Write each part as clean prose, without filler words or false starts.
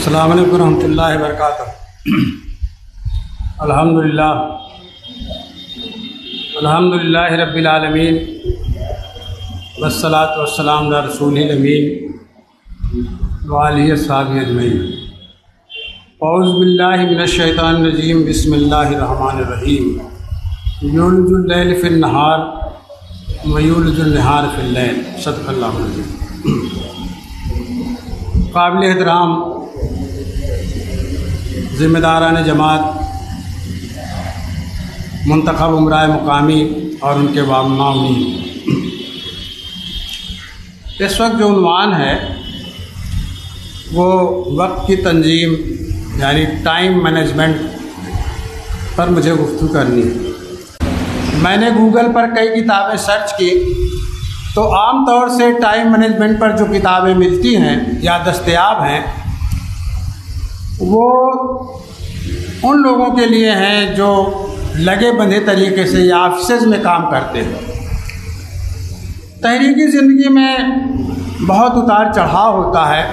السلام علیکم ورحمۃ اللہ وبرکاتہ۔ الحمدللہ رب العالمین والصلاۃ والسلام علی رسول الامین وآلہ وصحبہ اجمعین۔ اعوذ باللہ من الشیطان الرجیم، بسم اللہ الرحمن الرحیم۔ یولج اللیل فی النہار ویولج النہار فی اللیل، صدق اللہ العظیم۔ قابل احترام ذمہ داران جماعت، منتخب امراء مقامی اور ان کے معاونین، اس وقت جو عنوان ہے وہ وقت کی تنظیم یعنی ٹائم مینجمنٹ پر مجھے گفتگو کرنی ہے۔ میں نے گوگل پر کئی کتابیں سرچ کی تو عام طور سے ٹائم مینجمنٹ پر جو کتابیں ملتی ہیں یا دستیاب ہیں وہ ان لوگوں کے لیے ہیں جو لگے بندھے طریقے سے یا آفسز میں کام کرتے ہیں۔ تحریکی زندگی میں بہت اتار چڑھاؤ ہوتا ہے۔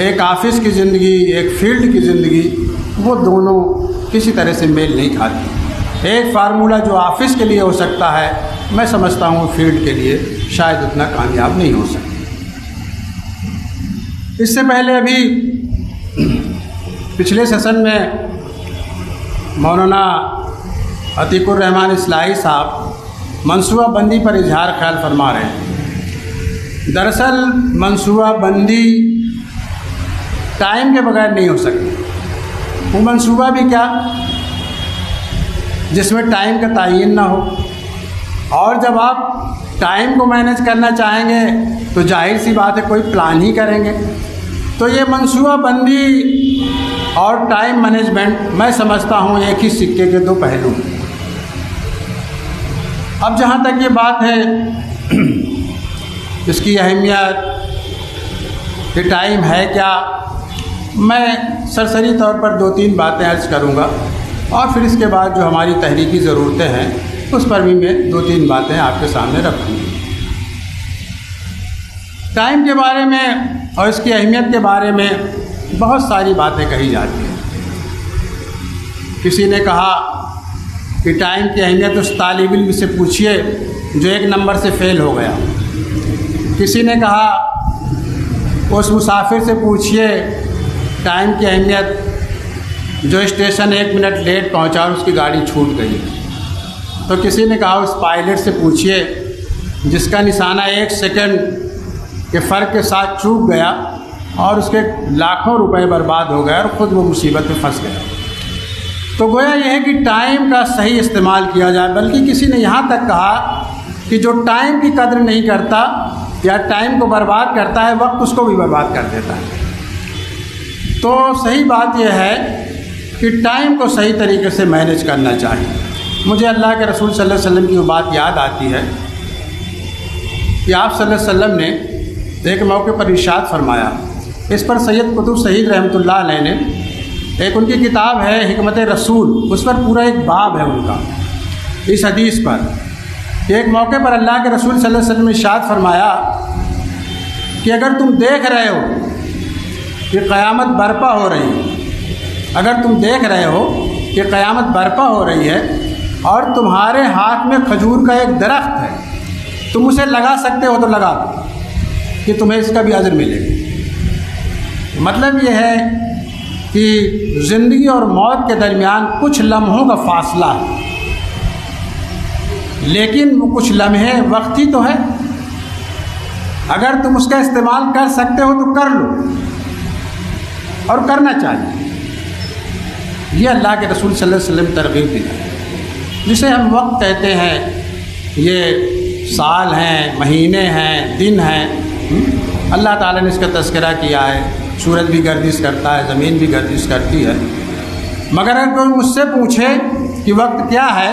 ایک آفس کی زندگی، ایک فیلڈ کی زندگی، وہ دونوں کسی طرح سے میل نہیں کھاتی۔ ایک فارمولہ جو آفس کے لیے ہو سکتا ہے، میں سمجھتا ہوں فیلڈ کے لیے شاید اتنا کامیاب نہیں ہو سکتا۔ اس سے پہلے ابھی پچھلے سیشن میں مولانا عتیق الرحمن اصلاحی صاحب منصوبہ بندی پر اظہار خیال فرما رہے ہیں۔ دراصل منصوبہ بندی ٹائم کے بغیر نہیں ہو سکتی۔ وہ منصوبہ بھی کیا جس میں ٹائم کا تعین نہ ہو، اور جب آپ ٹائم کو مینیج کرنا چاہیں گے تو ظاہر سی بات ہے کوئی پلان ہی کریں گے۔ تو یہ منصوبہ بندی اور ٹائم مینجمنٹ میں سمجھتا ہوں ایک ہی سکے کے دو پہلو ہیں۔ اب جہاں تک یہ بات ہے اس کی اہمیت کہ ٹائم ہے کیا، میں سرسری طور پر دو تین باتیں عرض کروں گا، اور پھر اس کے بعد جو ہماری تحریکی ضرورتیں ہیں اس پر بھی میں دو تین باتیں آپ کے سامنے رکھوں گا۔ ٹائم کے بارے میں اور اس کی اہمیت کے بارے میں بہت ساری باتیں کہی جاتی ہیں۔ کسی نے کہا کہ ٹائم کی اہمیت اس طالب علم سے پوچھیے جو ایک نمبر سے فیل ہو گیا۔ کسی نے کہا اس مسافر سے پوچھیے ٹائم کی اہمیت جو اسٹیشن 1 منٹ لیٹ پہنچا اور اس کی گاڑی چھوٹ گئی۔ تو کسی نے کہا اس پائلٹ سے پوچھیے جس کا نشانہ 1 سیکنڈ کے فرق کے ساتھ چوک گیا اور اس کے لاکھوں روپے برباد ہو گئے اور خود وہ مصیبت میں پھنس گیا۔ تو گویا یہ ہے کہ ٹائم کا صحیح استعمال کیا جائے، بلکہ کسی نے یہاں تک کہا کہ جو ٹائم کی قدر نہیں کرتا یا ٹائم کو برباد کرتا ہے، وقت اس کو بھی برباد کر دیتا ہے۔ تو صحیح بات یہ ہے کہ ٹائم کو صحیح طریقے سے مینیج کرنا چاہیے۔ مجھے اللہ کے رسول صلی اللہ علیہ وسلم کی وہ بات یاد آتی ہے کہ آپ صلی اللہ علیہ وسلم نے ایک موقع پر ارشاد فرمایا۔ اس پر سید قطب سعید رحمۃ اللہ علیہ نے ایک ان کی کتاب ہے حکمت رسول، اس پر پورا ایک باب ہے ان کا، اس حدیث پر کہ ایک موقع پر اللہ کے رسول صلی اللہ علیہ وسلم نے ارشاد فرمایا کہ اگر تم دیکھ رہے ہو کہ قیامت برپا ہو رہی ہے، اگر تم دیکھ رہے ہو کہ قیامت برپا ہو رہی ہے اور تمہارے ہاتھ میں کھجور کا ایک درخت ہے، تم اسے لگا سکتے ہو تو لگا دو کہ تمہیں اس کا بھی اجر ملے گا۔ مطلب یہ ہے کہ زندگی اور موت کے درمیان کچھ لمحوں کا فاصلہ ہے، لیکن وہ کچھ لمحے وقتی تو ہے۔ اگر تم اس کا استعمال کر سکتے ہو تو کر لو، اور کرنا چاہیے۔ یہ اللہ کے رسول صلی اللہ علیہ وسلم ترغیب دی ہے۔ جسے ہم وقت کہتے ہیں، یہ سال ہیں، مہینے ہیں، دن ہیں۔ اللہ تعالیٰ نے اس کا تذکرہ کیا ہے۔ سورج بھی گردش کرتا ہے، زمین بھی گردش کرتی ہے، مگر اگر کوئی مجھ سے پوچھے کہ وقت کیا ہے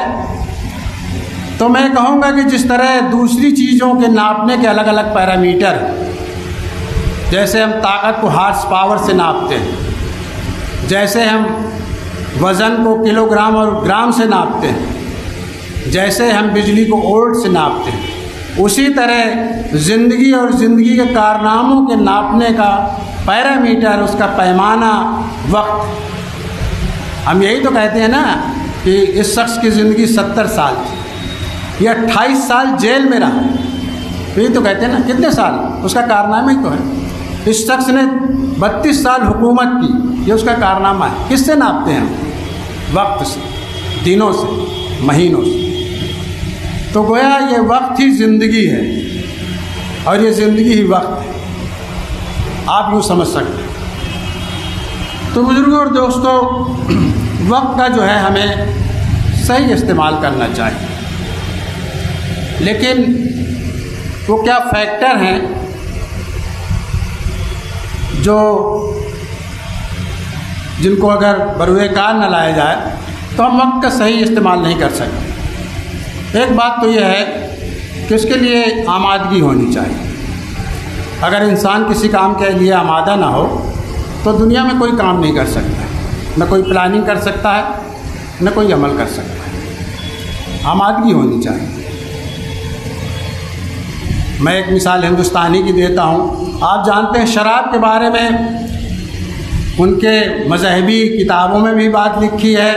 تو میں کہوں گا کہ جس طرح دوسری چیزوں کے ناپنے کے الگ الگ پیرامیٹر ہیں، جیسے ہم طاقت کو ہارس پاور سے ناپتے ہیں، جیسے ہم وزن کو کلو گرام اور گرام سے ناپتے ہیں، جیسے ہم بجلی کو وولٹ سے ناپتے ہیں، اسی طرح زندگی اور زندگی کے کارناموں کے ناپنے کا پیرامیٹر، اس کا پیمانہ وقت۔ ہم یہی تو کہتے ہیں نا کہ اس شخص کی زندگی 70 سال تھی، یہ 28 سال جیل میں رہا، یہی تو کہتے ہیں نا، کتنے سال؟ اس کا کارنامہ ہی تو ہے۔ اس شخص نے 32 سال حکومت کی، یہ اس کا کارنامہ ہے۔ کس سے ناپتے ہیں ہم؟ وقت سے، دنوں سے، مہینوں سے۔ تو گویا یہ وقت ہی زندگی ہے، اور یہ زندگی ہی وقت ہے، آپ یوں سمجھ سکتے ہیں۔ تو بزرگوں اور دوستوں، وقت کا جو ہے ہمیں صحیح استعمال کرنا چاہیے، لیکن وہ کیا فیکٹر ہیں جن کو اگر بروئے کار نہ لایا جائے تو ہم وقت کا صحیح استعمال نہیں کر سکتے۔ ایک بات تو یہ ہے کہ اس کے لیے آمادگی ہونی چاہیے۔ اگر انسان کسی کام کے لیے آمادہ نہ ہو تو دنیا میں کوئی کام نہیں کر سکتا، نہ کوئی پلاننگ کر سکتا ہے، نہ کوئی عمل کر سکتا ہے۔ آمادگی ہونی چاہیے۔ میں ایک مثال ہندوستانی کی دیتا ہوں۔ آپ جانتے ہیں شراب کے بارے میں ان کے مذہبی کتابوں میں بھی بات لکھی ہے،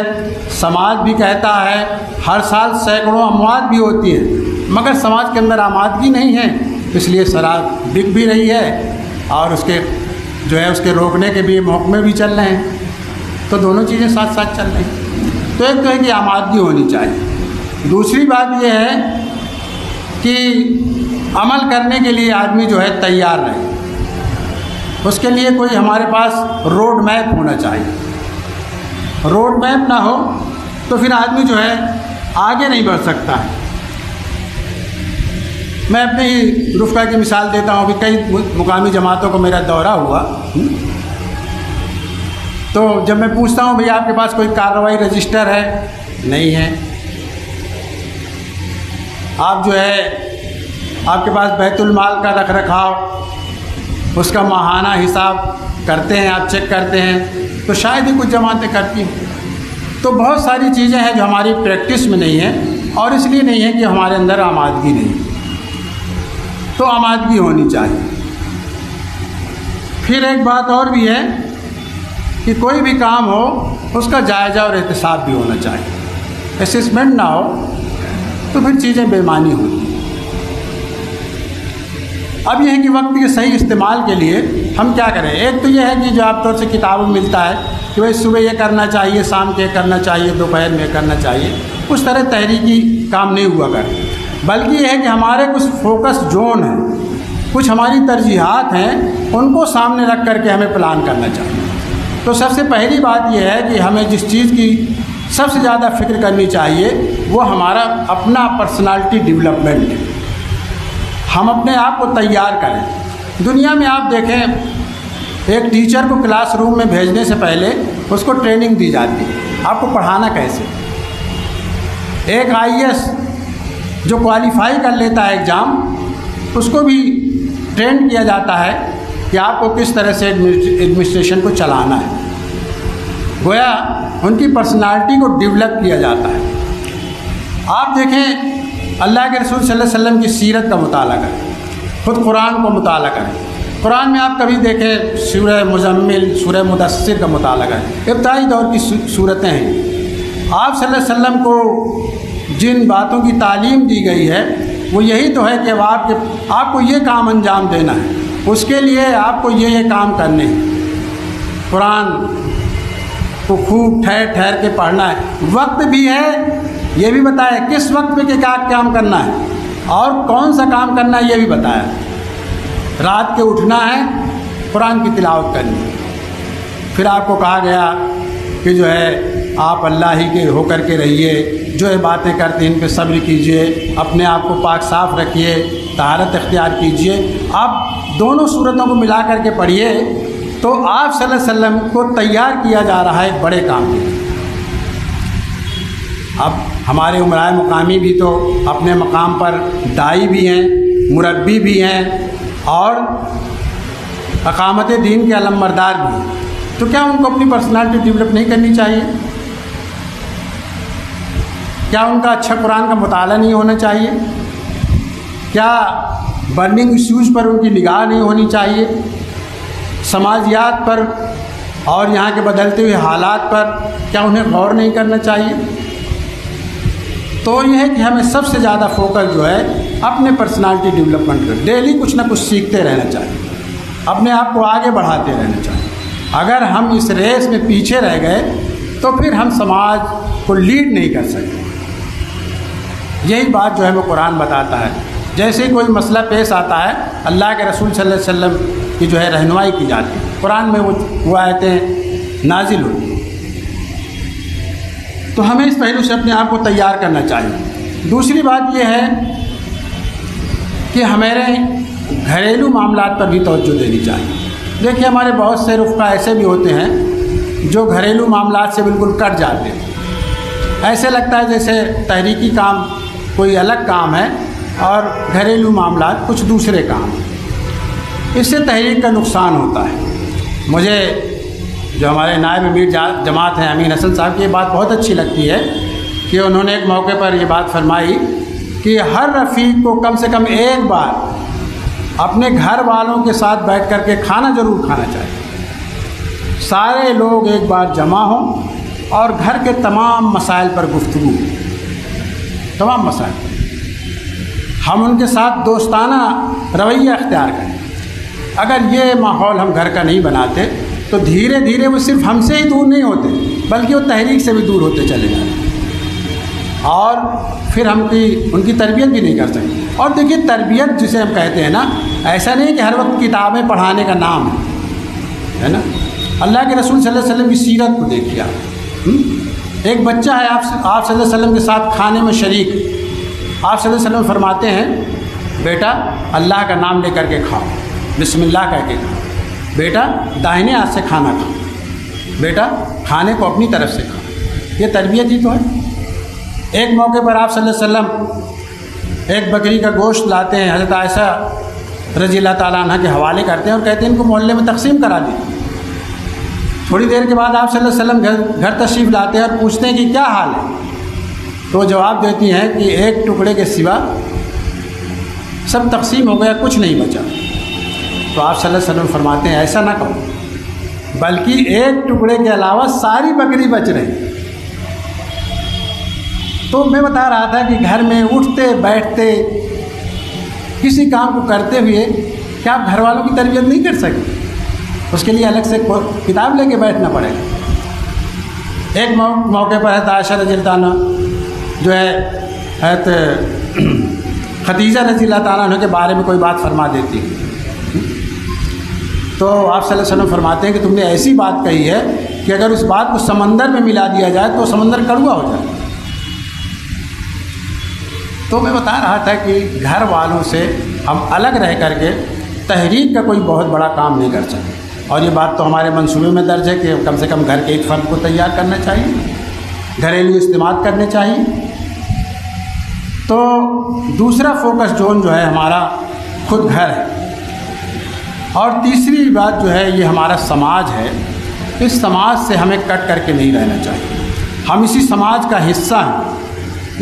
سماج بھی کہتا ہے ہر سال سینکڑوں اموات بھی ہوتی ہیں، مگر سماج کے اندر آمادگی نہیں ہے، اس لیے شراب بک بھی رہی ہے اور اس کے روکنے کے بھی محکمے بھی چل رہے ہیں۔ تو دونوں چیزیں ساتھ ساتھ چل رہی ہیں۔ تو ایک تو ہے کہ آمادگی ہونی چاہیے، دوسری بات یہ ہے کہ عمل کرنے کے لیے آدمی جو ہے تیار رہے، اس کے لیے کوئی ہمارے پاس روڈ میپ ہونا چاہیے۔ روڈ میپ نہ ہو تو پھر آدمی جو ہے آگے نہیں بڑھ سکتا ہے۔ میں اپنے ہی رفقا کی مثال دیتا ہوں کہ کئی مقامی جماعتوں کو میرا دورہ ہوا، تو جب میں پوچھتا ہوں بھئی آپ کے پاس کوئی کارروائی رجسٹر ہے؟ نہیں ہے۔ آپ جو ہے آپ کے پاس بیت المال کا رکھ رکھاؤ، اس کا ماہانہ حساب کرتے ہیں، آپ چیک کرتے ہیں، تو شاید ہی کچھ جماعتیں کرتی ہیں۔ تو بہت ساری چیزیں ہیں جو ہماری پریکٹس میں نہیں ہیں، اور اس لیے نہیں ہے کہ ہمارے اندر آمادگی نہیں۔ تو آمادگی ہونی چاہیے۔ پھر ایک بات اور بھی ہے کہ کوئی بھی کام ہو اس کا جائزہ اور احتساب بھی ہونا چاہیے۔ اسسمنٹ نہ ہو تو پھر چیزیں بے معنی ہوتی ہیں۔ اب یہ ہے کہ وقت کے صحیح استعمال کے لیے ہم کیا کریں؟ ایک تو یہ ہے کہ جو عام طور سے کتابوں میں ملتا ہے کہ بھائی صبح یہ کرنا چاہیے، شام کے کرنا چاہیے، دوپہر میں کرنا چاہیے، اس طرح تحریکی کام نہیں ہوا کرتے، بلکہ یہ ہے کہ ہمارے کچھ فوکس زون ہیں، کچھ ہماری ترجیحات ہیں، ان کو سامنے رکھ کر کے ہمیں پلان کرنا چاہیے۔ تو سب سے پہلی بات یہ ہے کہ ہمیں جس چیز کی سب سے زیادہ فکر کرنی چاہیے وہ ہمارا اپنا پرسنالٹی ڈیولپمنٹ ہے۔ ہم اپنے آپ کو تیار کریں۔ دنیا میں آپ دیکھیں ایک ٹیچر کو کلاس روم میں بھیجنے سے پہلے اس کو ٹریننگ دی جاتی ہے، آپ کو پڑھانا کیسے۔ ایک IAS جو کوالیفائی کر لیتا ہے ایگزام، اس کو بھی ٹرین کیا جاتا ہے کہ آپ کو کس طرح سے ایڈمنسٹریشن کو چلانا ہے۔ گویا ان کی پرسنالٹی کو ڈیولپ کیا جاتا ہے۔ آپ دیکھیں اللہ کے رسول صلی اللہ علیہ وسلم کی سیرت کا مطالعہ کریں، خود قرآن کو مطالعہ کریں۔ قرآن میں آپ کبھی دیکھیں سورہ مزمل، سورہ مدثر کا مطالعہ کریں، ابتدائی دور کی صورتیں ہیں۔ آپ صلی اللہ علیہ وسلم کو جن باتوں کی تعلیم دی گئی ہے وہ یہی تو ہے کہ اب آپ کو یہ کام انجام دینا ہے، اس کے لیے آپ کو یہ کام کرنے ہیں۔ قرآن کو خوب ٹھہر ٹھہر کے پڑھنا ہے۔ وقت بھی ہے، یہ بھی بتایا کس وقت میں کیا کام کرنا ہے اور کون سا کام کرنا ہے، یہ بھی بتایا۔ رات کے اٹھنا ہے، قرآن کی تلاوت کرنی ہے۔ پھر آپ کو کہا گیا کہ جو ہے آپ اللہ ہی کے ہو کر کے رہیے، جو یہ باتیں کرتے ہیں ان پہ صبر کیجئے، اپنے آپ کو پاک صاف رکھیے، طہارت اختیار کیجئے۔ آپ دونوں صورتوں کو ملا کر کے پڑھیے تو آپ صلی اللہ علیہ وسلم کو تیار کیا جا رہا ہے بڑے کام کے لیے۔ اب ہمارے امراء مقامی بھی تو اپنے مقام پر داعی بھی ہیں، مربی بھی ہیں اور اقامت دین کے علمبردار بھی ہیں، تو کیا ان کو اپنی پرسنالٹی ڈیولپ نہیں کرنی چاہیے؟ کیا ان کا اچھا قرآن کا مطالعہ نہیں ہونا چاہیے؟ کیا برننگ ایشوز پر ان کی نگاہ نہیں ہونی چاہیے؟ سماجیات پر اور یہاں کے بدلتے ہوئے حالات پر کیا انہیں غور نہیں کرنا چاہیے؟ تو یہ ہے کہ ہمیں سب سے زیادہ فوکس جو ہے اپنے پرسنالٹی ڈیولپمنٹ پر، ڈیلی کچھ نہ کچھ سیکھتے رہنا چاہیے، اپنے آپ کو آگے بڑھاتے رہنا چاہیے۔ اگر ہم اس ریس میں پیچھے رہ گئے تو پھر ہم سماج کو لیڈ نہیں کر سکتے۔ یہی بات جو ہے وہ قرآن بتاتا ہے۔ جیسے ہی کوئی مسئلہ پیش آتا ہے، اللہ کے رسول صلی اللہ علیہ وسلم کی جو ہے رہنمائی کی جاتی ہے، قرآن میں وہ آیتیں نازل ہوتی ہیں۔ تو ہمیں اس پہلو سے اپنے آپ کو تیار کرنا چاہیے۔ دوسری بات یہ ہے کہ ہمارے گھریلو معاملات پر بھی توجہ دینی چاہیے۔ دیکھیے ہمارے بہت سے رفقا ایسے بھی ہوتے ہیں جو گھریلو معاملات سے بالکل کٹ جاتے ہیں۔ ایسے لگتا ہے جیسے تحریکی کام کوئی الگ کام ہے اور گھریلو معاملات کچھ دوسرے کام ہیں۔ اس سے تحریک کا نقصان ہوتا ہے۔ مجھے جو ہمارے نائب امیر جماعت ہیں امین حسن صاحب کی یہ بات بہت اچھی لگتی ہے کہ انہوں نے ایک موقع پر یہ بات فرمائی کہ ہر رفیق کو کم سے کم ایک بار اپنے گھر والوں کے ساتھ بیٹھ کر کے کھانا ضرور کھانا چاہیے۔ سارے لوگ ایک بار جمع ہوں اور گھر کے تمام مسائل پر گفتگو، تمام مسائل پر ہم ان کے ساتھ دوستانہ رویہ اختیار کریں۔ اگر یہ ماحول ہم گھر کا نہیں بناتے تو دھیرے دھیرے وہ صرف ہم سے ہی دور نہیں ہوتے بلکہ وہ تحریک سے بھی دور ہوتے چلے جاتے اور پھر ان کی تربیت بھی نہیں کر سکتے۔ اور دیکھیے تربیت جسے ہم کہتے ہیں نا، ایسا نہیں کہ ہر وقت کتابیں پڑھانے کا نام ہے نا۔ اللہ کے رسول صلی اللہ علیہ وسلم کی سیرت کو دیکھیے آپ۔ ایک بچہ ہے آپ صلی اللہ علیہ وسلم کے ساتھ کھانے میں شریک، آپ صلی اللہ علیہ وسلم فرماتے ہیں بیٹا اللہ کا نام لے کر کے کھاؤ، بسم اللہ کہہ کے کھاؤ، بیٹا داہنے ہاتھ سے کھانا کھاؤ، بیٹا کھانے کو اپنی طرف سے کھاؤ۔ یہ تربیت ہی تو ہے۔ ایک موقع پر آپ صلی اللہ علیہ وسلم ایک بکری کا گوشت لاتے ہیں، حضرت عائشہ رضی اللہ تعالیٰ عنہ کے حوالے کرتے ہیں اور کہتے ہیں ان کو محلے میں تقسیم کرا دیں۔ تھوڑی دیر کے بعد آپ صلی اللہ علیہ وسلم گھر تشریف لاتے ہیں اور پوچھتے ہیں کہ کیا حال ہے، تو جواب دیتی ہیں کہ ایک ٹکڑے کے سوا سب تقسیم ہو گیا، کچھ نہیں بچا۔ تو آپ صلی اللہ علیہ وسلم فرماتے ہیں ایسا نہ کہو، بلکہ ایک ٹکڑے کے علاوہ ساری بکری بچ رہی۔ تو میں بتا رہا تھا کہ گھر میں اٹھتے بیٹھتے کسی کام کو کرتے ہوئے کیا آپ گھر والوں کی تربیت نہیں کر سکتے؟ اس کے لیے الگ سے کتاب لے کے بیٹھنا پڑے گا۔ ایک موقع پر حضرت عائشہ رضی اللہ عنہ جو ہے حضرت خدیجہ رضی اللہ تعالیٰ عنہ کے بارے میں کوئی بات فرما دیتی ہے تو آپ صلی اللہ علیہ وسلم فرماتے ہیں کہ تم نے ایسی بات کہی ہے کہ اگر اس بات کو سمندر میں ملا دیا جائے تو سمندر کڑوا ہو جائے۔ تو میں بتا رہا تھا کہ گھر والوں سے ہم الگ رہ کر کے تحریک کا کوئی بہت بڑا کام نہیں کر سکتے، اور یہ بات تو ہمارے منصوبے میں درج ہے کہ کم سے کم گھر کے ایک فرد کو تیار کرنا چاہیے، گھریلو اجتماعات کرنے چاہیے۔ تو دوسرا فوکس زون جو ہے ہمارا خود گھر ہے، اور تیسری بات جو ہے یہ ہمارا سماج ہے۔ اس سماج سے ہمیں کٹ کر کے نہیں رہنا چاہیے، ہم اسی سماج کا حصہ ہیں،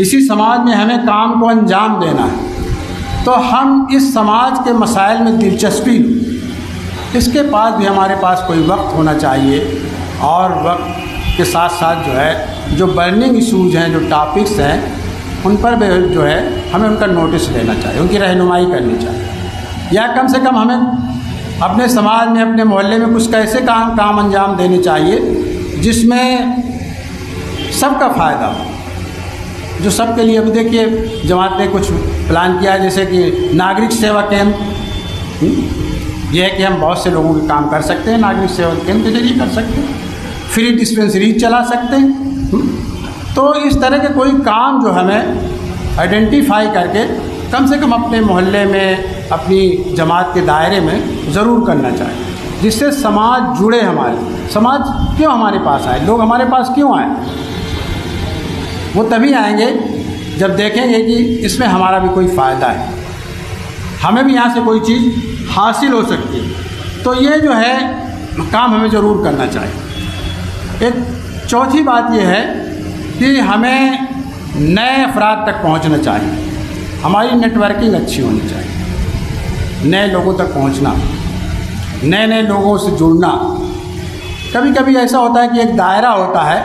اسی سماج میں ہمیں کام کو انجام دینا ہے۔ تو ہم اس سماج کے مسائل میں دلچسپی لیں، اس کے پاس بھی ہمارے پاس کوئی وقت ہونا چاہیے، اور وقت کے ساتھ ساتھ جو ہے جو برننگ ایشوز ہیں، جو ٹاپکس ہیں، ان پر بھی جو ہے ہمیں ان کا نوٹس لینا چاہیے، ان کی رہنمائی کرنی چاہیے، یا کم سے کم ہمیں اپنے سماج میں اپنے محلے میں کچھ ایسے کام انجام دینے چاہیے جس میں سب کا فائدہ ہو، جو سب کے لیے۔ ابھی دیکھیے جماعت نے کچھ پلان کیا ہے، جیسے کہ ناگرک سیوا کیمپ، یہ ہے کہ ہم بہت سے لوگوں کے کام کر سکتے ہیں، ناگرک سیوا کیمپ کے ذریعے کر سکتے ہیں، فری ڈسپینسری چلا سکتے ہیں۔ تو اس طرح کے کوئی کام جو ہمیں آئیڈینٹیفائی کر کے کم سے کم اپنے محلے میں، اپنی جماعت کے دائرے میں ضرور کرنا چاہیے، جس سے سماج جڑے۔ سماج کیوں ہمارے پاس آئے، لوگ ہمارے پاس کیوں آئے؟ وہ تبھی آئیں گے جب دیکھیں گے کہ اس میں ہمارا بھی کوئی فائدہ ہے، ہمیں بھی یہاں سے کوئی چیز حاصل ہو سکتی ہے۔ تو یہ جو ہے کام ہمیں ضرور کرنا چاہیے۔ ایک چوتھی بات یہ ہے کہ ہمیں نئے افراد تک پہنچنا چاہیے۔ ہماری نیٹورکنگ اچھی ہونی چاہیے، نئے لوگوں تک پہنچنا، نئے لوگوں سے جڑنا۔ کبھی کبھی ایسا ہوتا ہے کہ ایک دائرہ ہوتا ہے،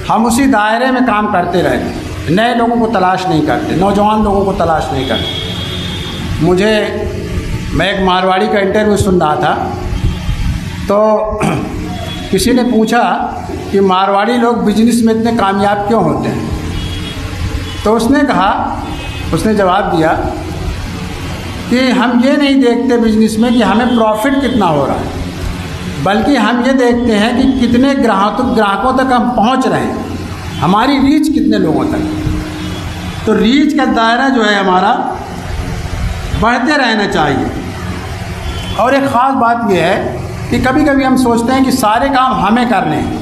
ہم اسی دائرے میں کام کرتے رہتے ہیں، نئے لوگوں کو تلاش نہیں کرتے، نوجوان لوگوں کو تلاش نہیں کرتے۔ میں ایک مارواڑی کا انٹرویو سن رہا تھا، تو کسی نے پوچھا کہ مارواڑی لوگ بزنس میں اتنے کامیاب کیوں ہوتے ہیں؟ تو اس نے جواب دیا کہ ہم یہ نہیں دیکھتے بزنس میں کہ ہمیں پروفٹ کتنا ہو رہا ہے، بلکہ ہم یہ دیکھتے ہیں کہ کتنے گراہکوں تک ہم پہنچ رہے ہیں، ہماری ریچ کتنے لوگوں تک۔ تو ریچ کا دائرہ جو ہے ہمارا بڑھتے رہنا چاہیے۔ اور ایک خاص بات یہ ہے کہ کبھی کبھی ہم سوچتے ہیں کہ سارے کام ہمیں کرنے ہیں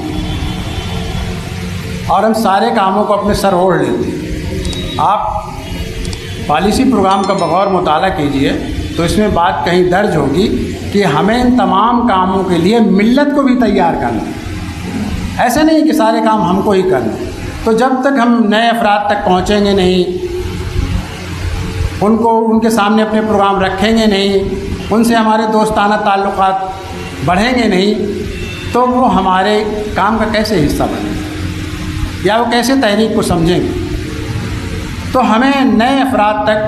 اور ہم سارے کاموں کو اپنے سر اوڑھ لیتے ہیں۔ آپ پالیسی پروگرام کا بغور مطالعہ کیجئے تو اس میں بات کہیں درج ہوگی کہ ہمیں ان تمام کاموں کے لیے ملت کو بھی تیار کرنا ہے، ایسا نہیں کہ سارے کام ہم کو ہی کرنا ہے۔ تو جب تک ہم نئے افراد تک پہنچیں گے نہیں، ان کے سامنے اپنے پروگرام رکھیں گے نہیں، ان سے ہمارے دوستانہ تعلقات بڑھیں گے نہیں، تو وہ ہمارے کام کا کیسے حصہ بنیں گے یا وہ کیسے تحریک کو سمجھیں گے؟ تو ہمیں نئے افراد تک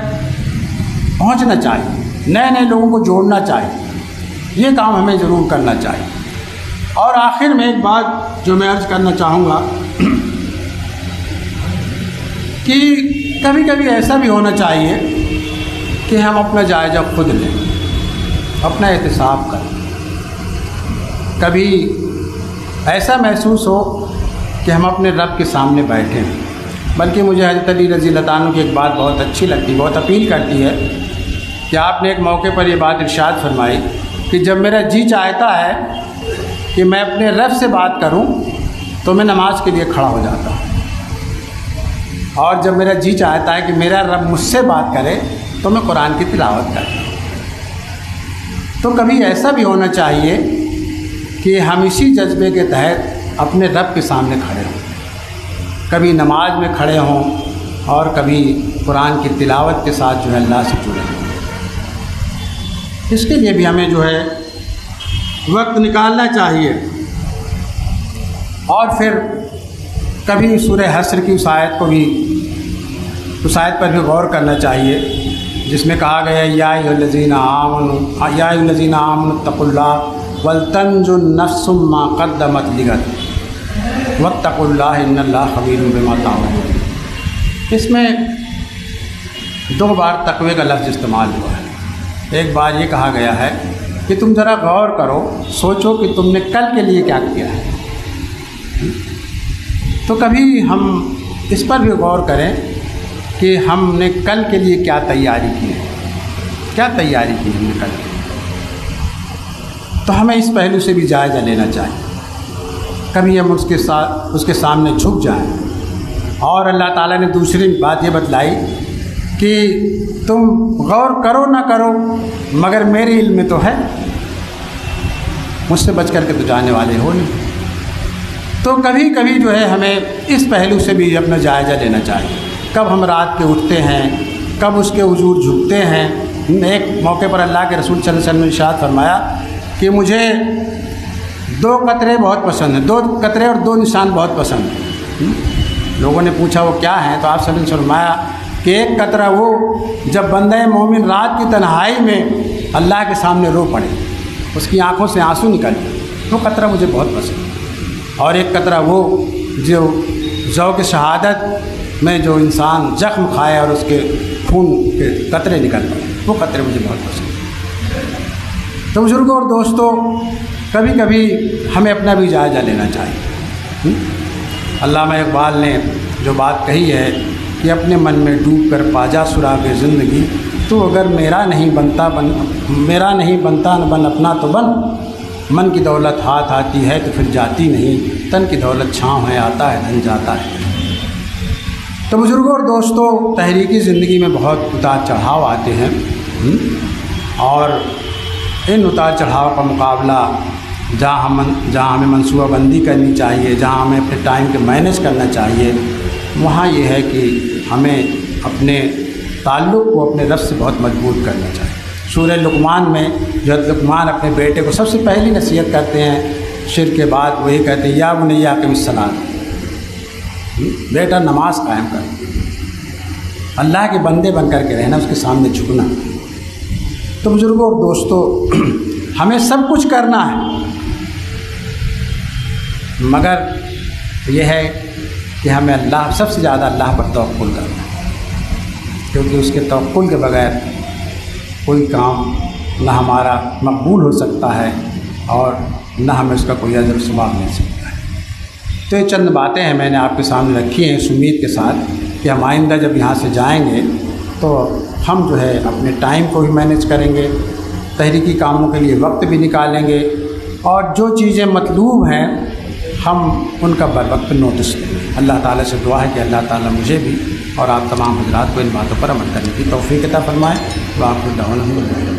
پہنچنا چاہیے، نئے لوگوں کو جوڑنا چاہیے، یہ کام ہمیں ضرور کرنا چاہیے۔ اور آخر میں ایک بات جو میں عرض کرنا چاہوں گا کہ کبھی کبھی ایسا بھی ہونا چاہیے کہ ہم اپنا جائزہ خود لیں، اپنا احتساب کریں۔ کبھی ایسا محسوس ہو کہ ہم اپنے رب کے سامنے بیٹھیں، بلکہ مجھے حضرت علی رضی اللہ عنہ کی ایک بات بہت اچھی لگتی، بہت اپیل کرتی ہے کہ آپ نے ایک موقع پر یہ بات ارشاد فرمائی کہ جب میرا جی چاہتا ہے کہ میں اپنے رب سے بات کروں تو میں نماز کے لیے کھڑا ہو جاتا ہوں، اور جب میرا جی چاہتا ہے کہ میرا رب مجھ سے بات کرے تو میں قرآن کی تلاوت کرتا ہوں۔ تو کبھی ایسا بھی ہونا چاہیے کہ ہم اسی جذبے کے تحت اپنے رب کے سامنے کھڑے ہوں، کبھی نماز میں کھڑے ہوں اور کبھی قرآن کی تلاوت کے ساتھ جو ہے اللہ سے جڑے ہوں۔ اس کے لیے بھی ہمیں جو ہے وقت نکالنا چاہیے۔ اور پھر کبھی سورہ حشر کی اس آیت پر بھی غور کرنا چاہیے جس میں کہا گیا ہے یا ایھا الذین آمنوا اتقوا اللہ ولتنظر نفس ما قدمت لغد واتقوا اللہ ان اللہ خبیر بما تعملون۔ اس میں 2 بار تقوی کا لفظ استعمال ہوا ہے۔ ایک بار یہ کہا گیا ہے کہ تم ذرا غور کرو، سوچو کہ تم نے کل کے لیے کیا کیا ہے۔ تو کبھی ہم اس پر بھی غور کریں کہ ہم نے کل کے لیے کیا تیاری کی ہے، کیا تیاری کی ہم نے کل کے لیے۔ تو ہمیں اس پہلو سے بھی جائزہ لینا چاہیے۔ کبھی ہم اس کے سامنے جھک جائیں۔ اور اللہ تعالیٰ نے دوسری بات یہ بتلائی کہ تم غور کرو نہ کرو مگر میرے علم میں تو ہے، مجھ سے بچ کر کے تو جانے والے ہو نہیں۔ تو کبھی کبھی جو ہے ہمیں اس پہلو سے بھی اپنا جائزہ لینا چاہیے، کب ہم رات کے اٹھتے ہیں، کب اس کے حضور جھکتے ہیں۔ ایک موقع پر اللہ کے رسول صلی اللہ علیہ وسلم نے ارشاد فرمایا کہ مجھے 2 قطرے بہت پسند ہیں، 2 قطرے اور 2 نشان بہت پسند ہیں۔ لوگوں نے پوچھا وہ کیا ہیں، تو آپ صلی اللہ علیہ وسلم نے فرمایا کہ ایک قطرہ وہ جب بندہ مومن رات کی تنہائی میں اللہ کے سامنے رو پڑے، اس کی آنکھوں سے آنسو نکلے، وہ قطرہ مجھے بہت پسند ہے۔ اور ایک قطرہ وہ جو ذوق شہادت میں جو انسان زخم کھائے اور اس کے خون کے قطرے نکل پڑے، وہ قطرے مجھے بہت پسند ہیں۔ تو بزرگوں اور دوستوں، کبھی کبھی ہمیں اپنا بھی جائزہ لینا چاہیے۔ علامہ اقبال نے جو بات کہی ہے کہ اپنے من میں ڈوب کر پاجا سراغ زندگی، تو اگر میرا نہیں بنتا نہ بن اپنا تو بن، من کی دولت ہاتھ آتی ہے تو پھر جاتی نہیں، تن کی دولت چھاؤں ہے آتا ہے دھن جاتا ہے۔ تو بزرگوں اور دوستوں، تحریکی زندگی میں بہت اتار چڑھاؤ آتے ہیں، اور ان اتار چڑھاؤ کا مقابلہ جہاں ہمیں منصوبہ بندی کرنی چاہیے، جہاں ہمیں اپنے ٹائم کے مینیج کرنا چاہیے، وہاں یہ ہے کہ ہمیں اپنے تعلق کو اپنے رب سے بہت مضبوط کرنا چاہیے۔ سورہ لقمان میں جو لقمان اپنے بیٹے کو سب سے پہلی نصیحت کرتے ہیں شرک کے بعد، وہی کہتے ہیں یا بنی اقم الصلاۃ، بیٹا نماز قائم کر، اللہ کے بندے بن کر کے رہنا، اس کے سامنے جھکنا۔ تو بزرگوں اور دوستوں، ہمیں سب کچھ کرنا ہے، مگر یہ ہے کہ ہمیں اللہ سب سے زیادہ اللہ پر توکل کرنا ہے، کیونکہ اس کے توکل کے بغیر کوئی کام نہ ہمارا مقبول ہو سکتا ہے اور نہ ہمیں اس کا کوئی اجر و ثواب مل سکتا ہے۔ تو یہ چند باتیں ہیں میں نے آپ کے سامنے رکھی ہیں اس امید کے ساتھ کہ ہم آئندہ جب یہاں سے جائیں گے تو ہم جو ہے اپنے ٹائم کو بھی مینیج کریں گے، تحریکی کاموں کے لیے وقت بھی نکالیں گے، اور جو چیزیں مطلوب ہیں ہم ان کا بر وقت نوٹس لیں گے۔ اللہ تعالیٰ سے دعا ہے کہ اللہ تعالیٰ مجھے بھی اور آپ تمام حضرات کو ان باتوں پر عمل کرنے کی توفیق عطا فرمائے۔ وآخر دعوانا الحمدللہ۔